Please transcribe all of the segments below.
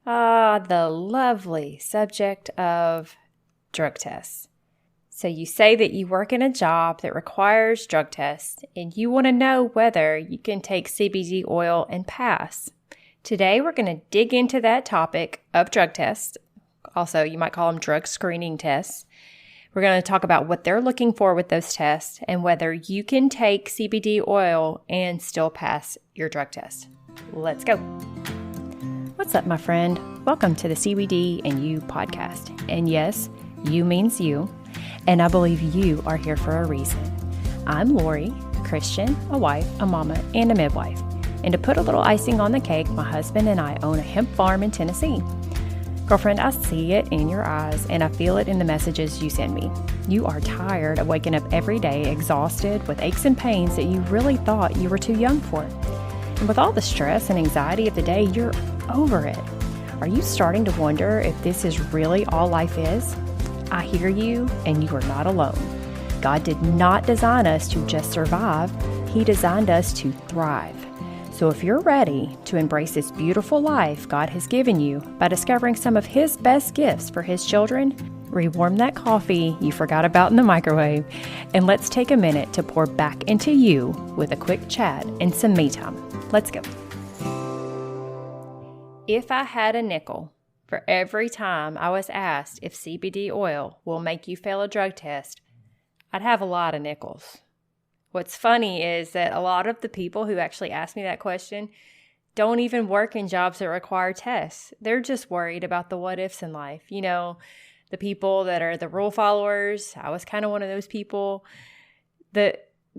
The lovely subject of drug tests. So you say that you work in a job that requires drug tests and you want to know whether you can take CBD oil and pass. Today we're going to dig into that topic of drug tests. Also, you might call them drug screening tests. We're going to talk about what they're looking for with those tests and whether you can take CBD oil and still pass your drug test. Let's go. What's up, my friend? Welcome to the CBD and You podcast. And yes, you means you. And I believe you are here for a reason. I'm Lori, a Christian, a wife, a mama, and a midwife. And to put a little icing on the cake, my husband and I own a hemp farm in Tennessee. Girlfriend, I see it in your eyes and I feel it in the messages you send me. You are tired of waking up every day exhausted with aches and pains that you really thought you were too young for. And with all the stress and anxiety of the day, you're over it. Are you starting to wonder if this is really all life is? I hear you, and you are not alone. God did not design us to just survive. He designed us to thrive. So if you're ready to embrace this beautiful life God has given you by discovering some of His best gifts for His children, rewarm that coffee you forgot about in the microwave, and let's take a minute to pour back into you with a quick chat and some me time. Let's go. If I had a nickel for every time I was asked if CBD oil will make you fail a drug test, I'd have a lot of nickels. What's funny is that a lot of the people who actually ask me that question don't even work in jobs that require tests. They're just worried about the what ifs in life. You know, the people that are the rule followers. I was kind of one of those people. The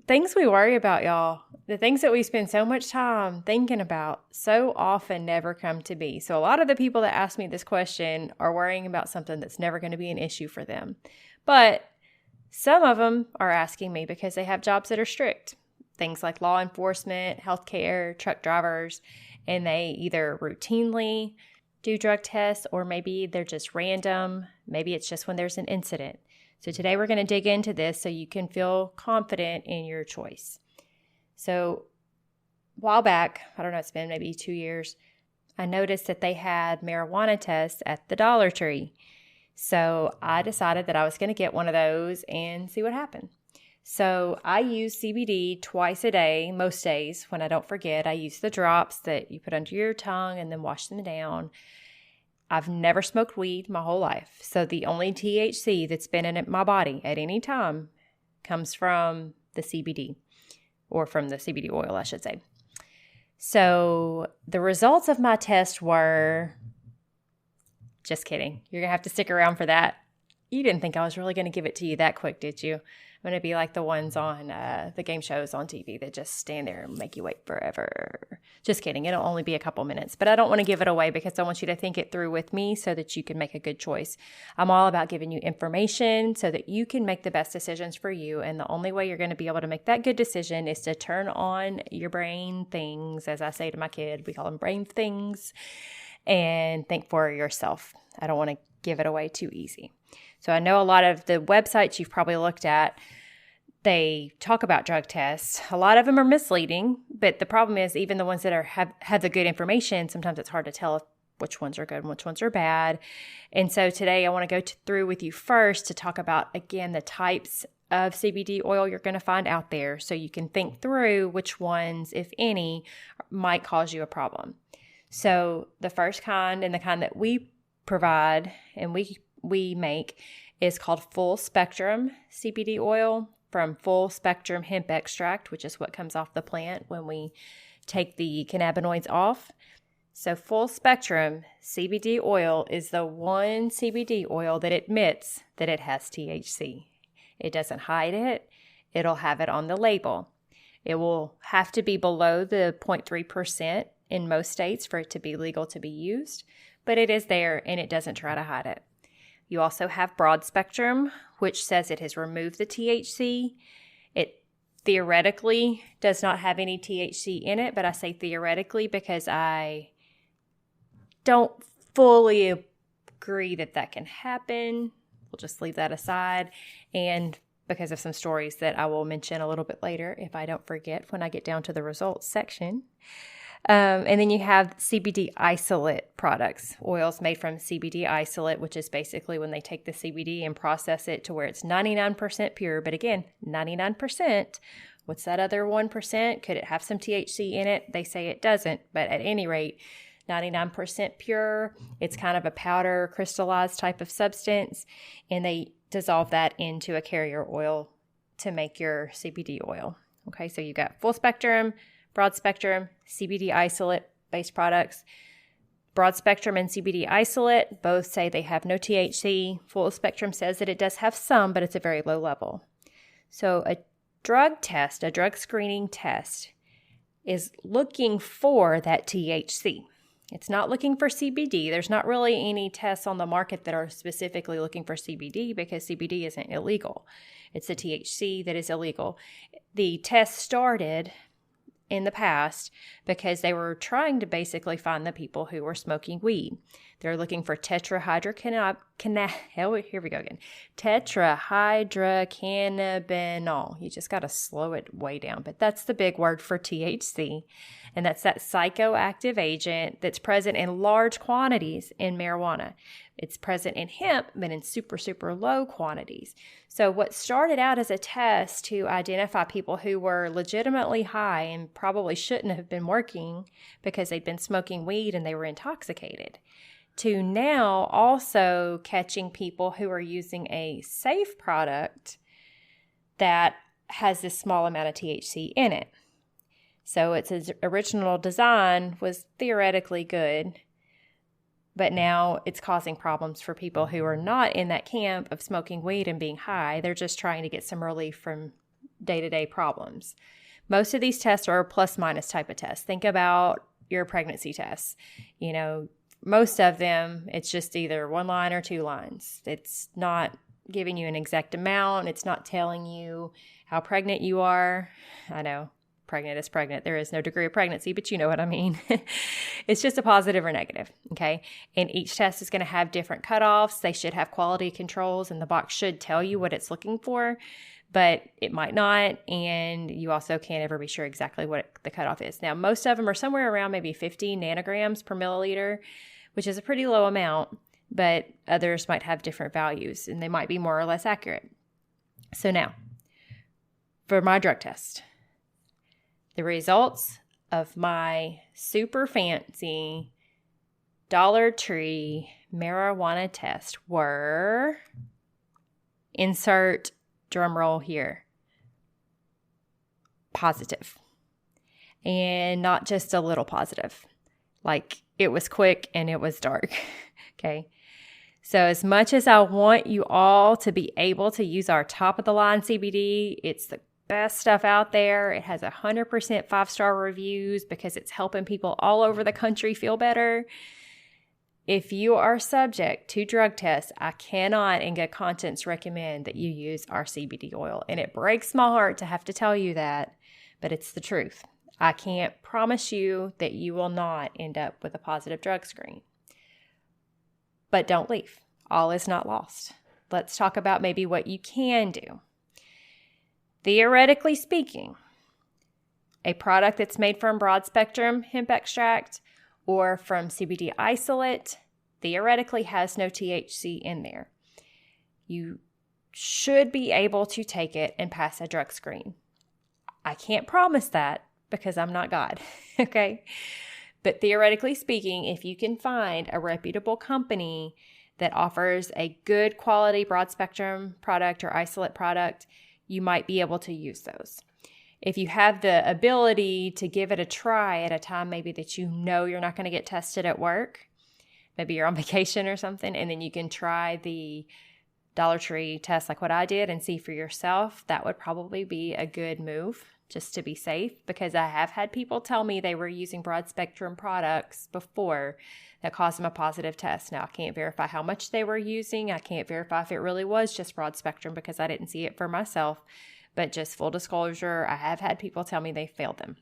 things we worry about, y'all, the things that we spend so much time thinking about so often never come to be. So a lot of the people that ask me this question are worrying about something that's never going to be an issue for them. But some of them are asking me because they have jobs that are strict. Things like law enforcement, healthcare, truck drivers, and they either routinely do drug tests or maybe they're just random. Maybe it's just when there's an incident. So today we're going to dig into this so you can feel confident in your choice. So a while back, I don't know, it's been maybe 2 years, I noticed that they had marijuana tests at the Dollar Tree. So I decided that I was going to get one of those and see what happened. So I use CBD twice a day, most days. When I don't forget, I use the drops that you put under your tongue and then wash them down. I've never smoked weed my whole life. So the only THC that's been in my body at any time comes from the CBD, or from the CBD oil, I should say. So the results of my test were, just kidding. You're going to have to stick around for that. You didn't think I was really going to give it to you that quick, did you? I'm going to be like the ones on the game shows on TV that just stand there and make you wait forever. Just kidding. It'll only be a couple minutes. But I don't want to give it away because I want you to think it through with me so that you can make a good choice. I'm all about giving you information so that you can make the best decisions for you. And the only way you're going to be able to make that good decision is to turn on your brain things. As I say to my kid, we call them brain things. And think for yourself. I don't want to give it away too easy. So I know a lot of the websites you've probably looked at, they talk about drug tests. A lot of them are misleading, but the problem is even the ones that have the good information, sometimes it's hard to tell which ones are good and which ones are bad. And so today I want to go through with you first to talk about, again, the types of CBD oil you're going to find out there so you can think through which ones, if any, might cause you a problem. So the first kind, and the kind that we provide and we make, is called full spectrum CBD oil from full spectrum hemp extract, which is what comes off the plant when we take the cannabinoids off. So full spectrum CBD oil is the one CBD oil that admits that it has THC. It doesn't hide it. It'll have it on the label. It will have to be below the 0.3% in most states for it to be legal to be used, but it is there and it doesn't try to hide it. You also have broad spectrum, which says it has removed the THC. It theoretically does not have any THC in it, but I say theoretically because I don't fully agree that that can happen. We'll just leave that aside. And because of some stories that I will mention a little bit later if I don't forget when I get down to the results section. And then you have CBD isolate products, oils made from CBD isolate, which is basically when they take the CBD and process it to where it's 99% pure. But again, 99%. What's that other 1%? Could it have some THC in it? They say it doesn't, but at any rate, 99% pure. It's kind of a powder crystallized type of substance, and they dissolve that into a carrier oil to make your CBD oil. Okay, so you got full spectrum, broad spectrum, CBD isolate based products. Broad spectrum and CBD isolate both say they have no THC. Full spectrum says that it does have some, but it's a very low level. So a drug test, a drug screening test, is looking for that THC. It's not looking for CBD. There's not really any tests on the market that are specifically looking for CBD because CBD isn't illegal. It's the THC that is illegal. The test started in the past because they were trying to basically find the people who were smoking weed. They're looking for tetrahydrocannabinol. You just got to slow it way down, but that's the big word for THC. And that's that psychoactive agent that's present in large quantities in marijuana. It's present in hemp, but in super, super low quantities. So what started out as a test to identify people who were legitimately high and probably shouldn't have been working because they'd been smoking weed and they were intoxicated, to now also catching people who are using a safe product that has this small amount of THC in it. So its original design was theoretically good, but now it's causing problems for people who are not in that camp of smoking weed and being high. They're just trying to get some relief from day-to-day problems. Most of these tests are a plus-minus type of test. Think about your pregnancy tests. You know, most of them, it's just either one line or two lines. It's not giving you an exact amount. It's not telling you how pregnant you are. I know. Pregnant is pregnant. There is no degree of pregnancy, but you know what I mean. It's just a positive or negative, okay? And each test is going to have different cutoffs. They should have quality controls, and the box should tell you what it's looking for, but it might not, and you also can't ever be sure exactly what the cutoff is. Now, most of them are somewhere around maybe 50 nanograms per milliliter, which is a pretty low amount, but others might have different values, and they might be more or less accurate. So now, for my drug test, the results of my super fancy Dollar Tree marijuana test were, insert drum roll here, positive. And not just a little positive. Like, it was quick and it was dark. Okay. So as much as I want you all to be able to use our top of the line CBD, it's the best stuff out there. It has 100% 5-star reviews because it's helping people all over the country feel better. If you are subject to drug tests, I cannot in good conscience recommend that you use our CBD oil. And it breaks my heart to have to tell you that, but it's the truth. I can't promise you that you will not end up with a positive drug screen. But don't leave. All is not lost. Let's talk about maybe what you can do. Theoretically speaking, a product that's made from broad spectrum hemp extract or from CBD isolate theoretically has no THC in there. You should be able to take it and pass a drug screen. I can't promise that because I'm not God, okay? But theoretically speaking, if you can find a reputable company that offers a good quality broad spectrum product or isolate product, you might be able to use those. If you have the ability to give it a try at a time maybe that you know you're not going to get tested at work, maybe you're on vacation or something, and then you can try the Dollar Tree test like what I did and see for yourself, that would probably be a good move just to be safe, because I have had people tell me they were using broad spectrum products before that caused them a positive test. Now, I can't verify how much they were using. I can't verify if it really was just broad spectrum because I didn't see it for myself. But just full disclosure, I have had people tell me they failed them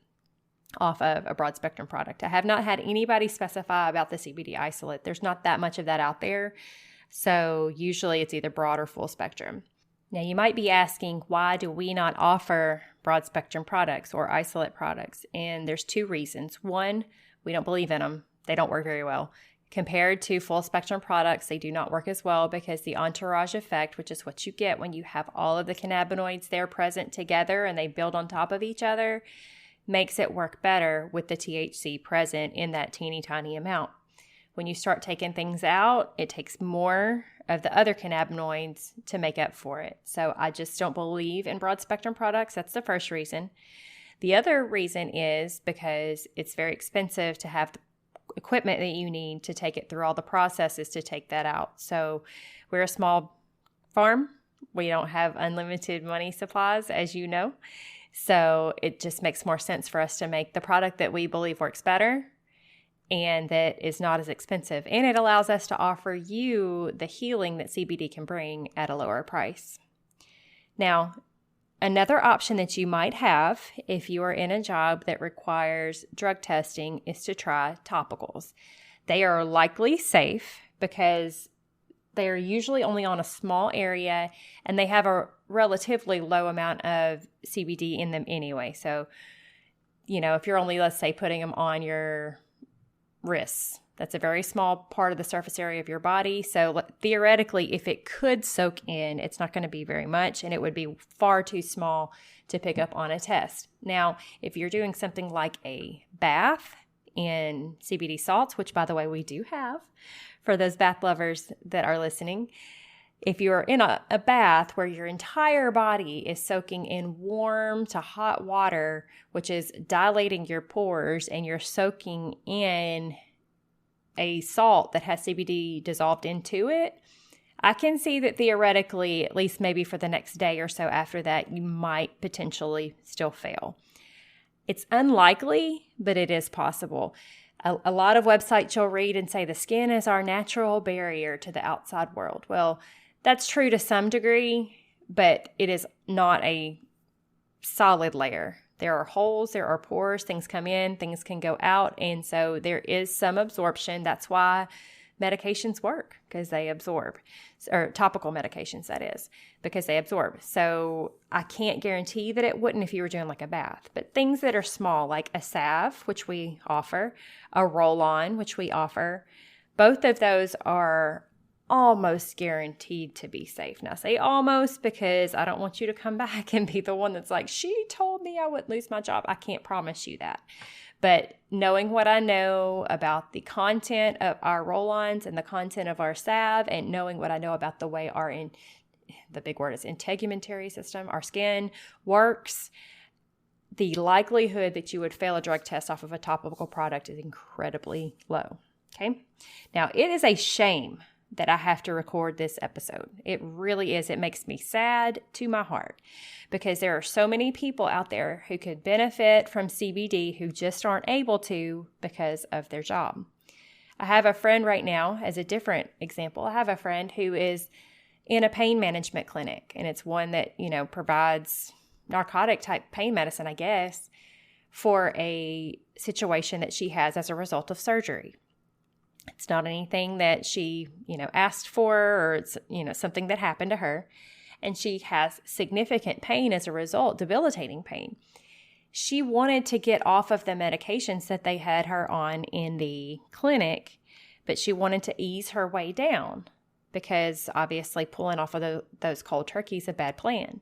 off of a broad spectrum product. I have not had anybody specify about the CBD isolate. There's not that much of that out there. So usually it's either broad or full spectrum. Now, you might be asking, why do we not offer broad spectrum products or isolate products? And there's two reasons. One, we don't believe in them. They don't work very well. Compared to full spectrum products, they do not work as well because the entourage effect, which is what you get when you have all of the cannabinoids there present together and they build on top of each other, makes it work better with the THC present in that teeny tiny amount. When you start taking things out, it takes more of the other cannabinoids to make up for it. So I just don't believe in broad spectrum products. That's the first reason. The other reason is because it's very expensive to have the equipment that you need to take it through all the processes to take that out. So we're a small farm. We don't have unlimited money supplies, as you know. So it just makes more sense for us to make the product that we believe works better and that is not as expensive. And it allows us to offer you the healing that CBD can bring at a lower price. Now, another option that you might have if you are in a job that requires drug testing is to try topicals. They are likely safe because they are usually only on a small area and they have a relatively low amount of CBD in them anyway. So, if you're only, let's say, putting them on your wrists, that's a very small part of the surface area of your body. So theoretically, if it could soak in, it's not going to be very much and it would be far too small to pick up on a test. Now, if you're doing something like a bath in CBD salts, which by the way, we do have for those bath lovers that are listening, if you're in a bath where your entire body is soaking in warm to hot water, which is dilating your pores, and you're soaking in a salt that has CBD dissolved into it, I can see that theoretically, at least maybe for the next day or so after that, you might potentially still fail. It's unlikely, but it is possible. A lot of websites you'll read and say the skin is our natural barrier to the outside world. Well, that's true to some degree, but it is not a solid layer. There are holes, there are pores, things come in, things can go out, and so there is some absorption. That's why medications work, because they absorb, or topical medications, that is, because they absorb. So I can't guarantee that it wouldn't if you were doing like a bath, but things that are small, like a salve, which we offer, a roll-on, which we offer, both of those are almost guaranteed to be safe. Now, I say almost because I don't want you to come back and be the one that's like, she told me I wouldn't lose my job. I can't promise you that. But knowing what I know about the content of our roll-ons and the content of our salve, and knowing what I know about the way the big word is integumentary system, our skin works, the likelihood that you would fail a drug test off of a topical product is incredibly low. Okay. Now, it is a shame that I have to record this episode. It really is. It makes me sad to my heart because there are so many people out there who could benefit from CBD who just aren't able to because of their job. I have a friend right now, as a different example, I have a friend who is in a pain management clinic, and it's one that, provides narcotic type pain medicine, I guess, for a situation that she has as a result of surgery. It's not anything that she, asked for, or it's, something that happened to her. And she has significant pain as a result, debilitating pain. She wanted to get off of the medications that they had her on in the clinic, but she wanted to ease her way down because obviously pulling off of those cold turkey is a bad plan.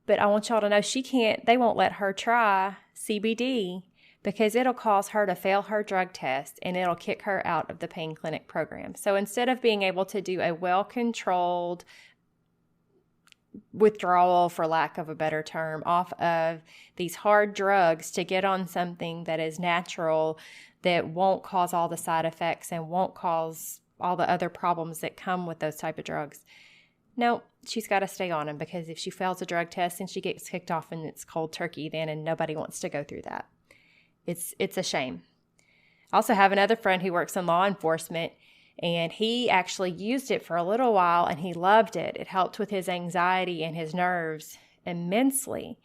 But I want y'all to know they won't let her try CBD because it'll cause her to fail her drug test and it'll kick her out of the pain clinic program. So instead of being able to do a well-controlled withdrawal, for lack of a better term, off of these hard drugs to get on something that is natural, that won't cause all the side effects and won't cause all the other problems that come with those type of drugs. No, she's got to stay on them because if she fails a drug test and she gets kicked off and it's cold turkey then, and nobody wants to go through that. It's a shame. I also have another friend who works in law enforcement, and he actually used it for a little while and he loved it. It helped with his anxiety and his nerves immensely.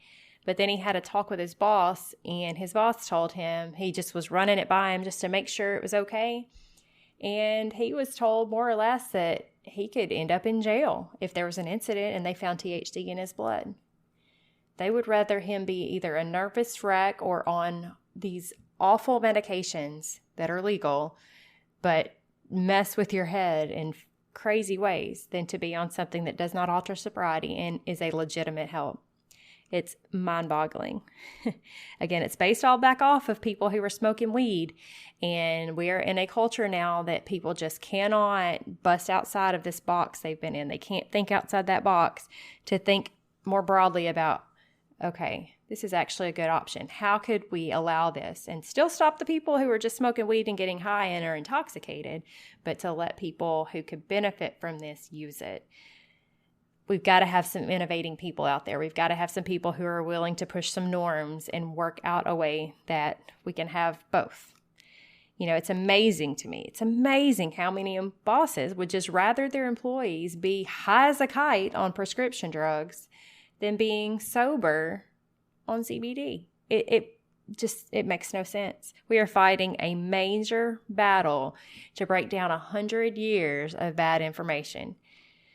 But then he had a talk with his boss, and his boss told him, he just was running it by him just to make sure it was okay. And he was told more or less that he could end up in jail if there was an incident and they found THC in his blood. They would rather him be either a nervous wreck or on these awful medications that are legal, but mess with your head in crazy ways than to be on something that does not alter sobriety and is a legitimate help. It's mind-boggling. Again, it's based all back off of people who were smoking weed, and we are in a culture now that people just cannot bust outside of this box they've been in. They can't think outside that box to think more broadly about, okay, this is actually a good option. How could we allow this and still stop the people who are just smoking weed and getting high and are intoxicated, but to let people who could benefit from this use it? We've got to have some innovating people out there. We've got to have some people who are willing to push some norms and work out a way that we can have both. You know, it's amazing to me. It's amazing how many bosses would just rather their employees be high as a kite on prescription drugs than being sober on CBD. It makes no sense. We are fighting a major battle to break down 100 years of bad information.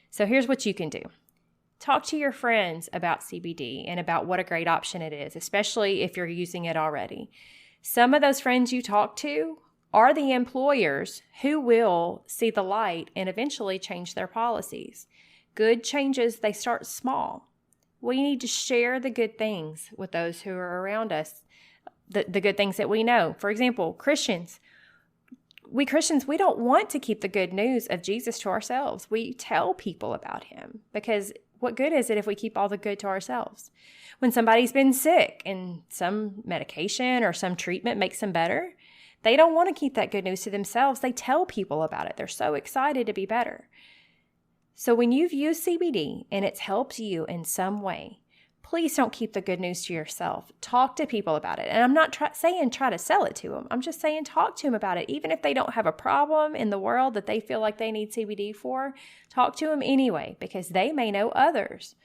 So here's what you can do. Talk to your friends about CBD and about what a great option it is, especially if you're using it already. Some of those friends you talk to are the employers who will see the light and eventually change their policies. Good changes, they start small. We need to share the good things with those who are around us, the good things that we know. For example, Christians, we don't want to keep the good news of Jesus to ourselves. We tell people about him because what good is it if we keep all the good to ourselves? When somebody's been sick and some medication or some treatment makes them better, they don't want to keep that good news to themselves. They tell people about it. They're so excited to be better. So when you've used CBD and it's helped you in some way, please don't keep the good news to yourself. Talk to people about it. And I'm not saying try to sell it to them. I'm just saying talk to them about it. Even if they don't have a problem in the world that they feel like they need CBD for, talk to them anyway, because they may know others.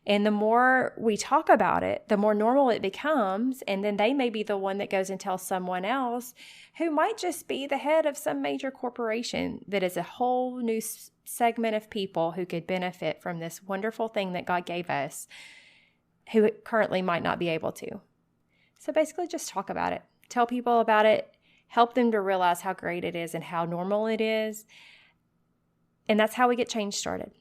And the more we talk about it, the more normal it becomes. And then they may be the one that goes and tells someone else who might just be the head of some major corporation that is a whole new segment of people who could benefit from this wonderful thing that God gave us, who currently might not be able to. So basically just talk about it. Tell people about it. Help them to realize how great it is and how normal it is. And that's how we get change started.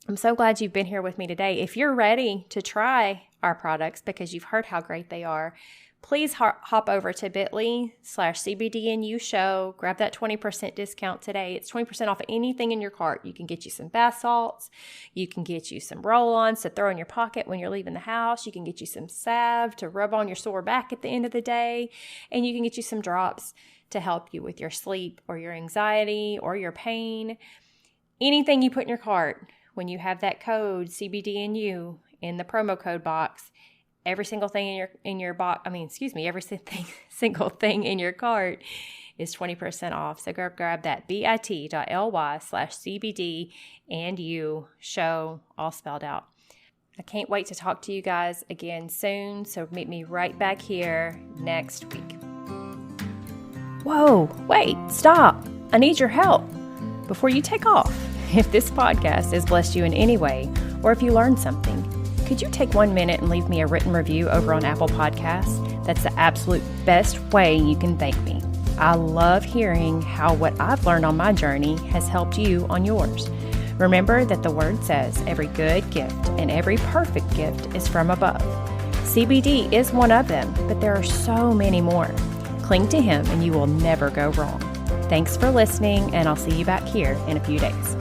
I'm so glad you've been here with me today. If you're ready to try our products because you've heard how great they are, please hop over to bit.ly/CBD show. Grab that 20% discount today. It's 20% off of anything in your cart. You can get you some bath salts. You can get you some roll-ons to throw in your pocket when you're leaving the house. You can get you some salve to rub on your sore back at the end of the day. And you can get you some drops to help you with your sleep or your anxiety or your pain. Anything you put in your cart, when you have that code CBD in the promo code box, every single thing every single thing in your cart is 20% off. So grab that bit.ly/CBD show, all spelled out. I can't wait to talk to you guys again soon. So meet me right back here next week. Whoa, wait, stop. I need your help. Before you take off, if this podcast has blessed you in any way, or if you learned something, could you take 1 minute and leave me a written review over on Apple Podcasts? That's the absolute best way you can thank me. I love hearing how what I've learned on my journey has helped you on yours. Remember that the word says every good gift and every perfect gift is from above. CBD is one of them, but there are so many more. Cling to him and you will never go wrong. Thanks for listening, and I'll see you back here in a few days.